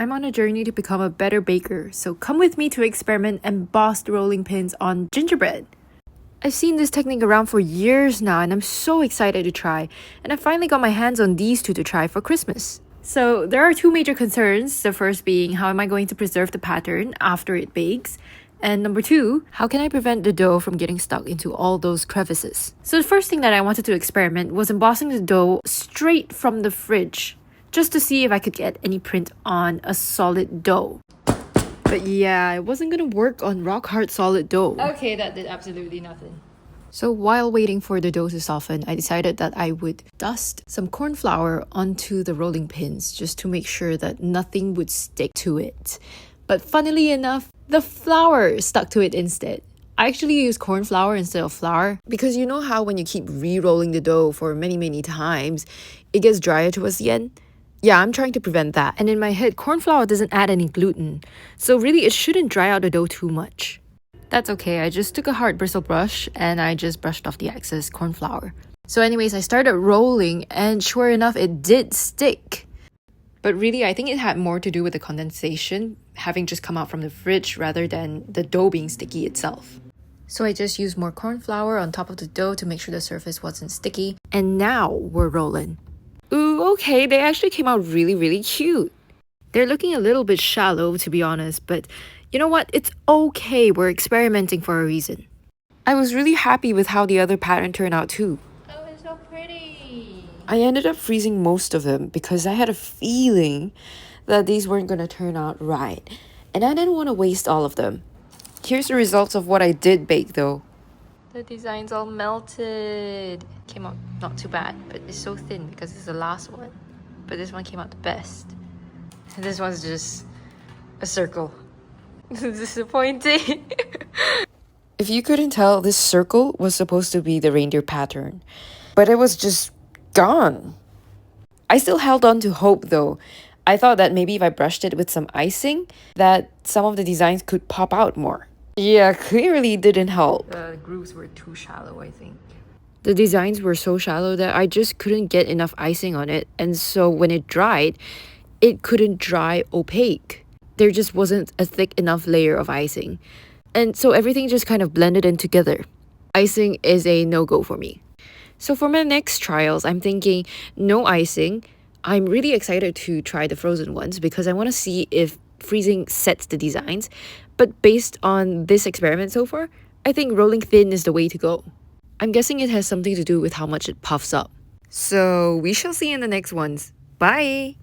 I'm on a journey to become a better baker, so come with me to experiment embossed rolling pins on gingerbread. I've seen this technique around for years now and I'm so excited to try, and I finally got my hands on these two to try for Christmas. So there are two major concerns, the first being how am I going to preserve the pattern after it bakes? And number two, how can I prevent the dough from getting stuck into all those crevices? So the first thing that I wanted to experiment was embossing the dough straight from the fridge, just to see if I could get any print on a solid dough. But yeah, it wasn't gonna work on rock hard solid dough. Okay, that did absolutely nothing. So while waiting for the dough to soften, I decided that I would dust some corn flour onto the rolling pins just to make sure that nothing would stick to it. But funnily enough, the flour stuck to it instead. I actually used corn flour instead of flour because you know how when you keep re-rolling the dough for many times, it gets drier towards the end? Yeah, I'm trying to prevent that. And in my head, corn flour doesn't add any gluten, so really it shouldn't dry out the dough too much. That's okay, I just took a hard bristle brush and I just brushed off the excess corn flour. So anyways, I started rolling and sure enough, it did stick. But really, I think it had more to do with the condensation having just come out from the fridge rather than the dough being sticky itself. So I just used more corn flour on top of the dough to make sure the surface wasn't sticky. And now we're rolling. Ooh, okay, they actually came out really cute. They're looking a little bit shallow, to be honest, but you know what? It's okay, we're experimenting for a reason. I was really happy with how the other pattern turned out too. Oh, it's so pretty. I ended up freezing most of them because I had a feeling that these weren't going to turn out right. And I didn't want to waste all of them. Here's the results of what I did bake though. The design's all melted. Came out not too bad, but it's so thin because it's the last one. But this one came out the best. And this one's just a circle. Disappointing. If you couldn't tell, this circle was supposed to be the reindeer pattern, but it was just gone. I still held on to hope though. I thought that maybe if I brushed it with some icing, that some of the designs could pop out more. Yeah, clearly didn't help. The grooves were too shallow, I think. The designs were so shallow that I just couldn't get enough icing on it, and so when it dried, it couldn't dry opaque. There just wasn't a thick enough layer of icing. And so everything just kind of blended in together. Icing is a no-go for me. So for my next trials, I'm thinking no icing. I'm really excited to try the frozen ones because I want to see if freezing sets the designs. But based on this experiment so far, I think rolling thin is the way to go. I'm guessing it has something to do with how much it puffs up. So we shall see in the next ones. Bye!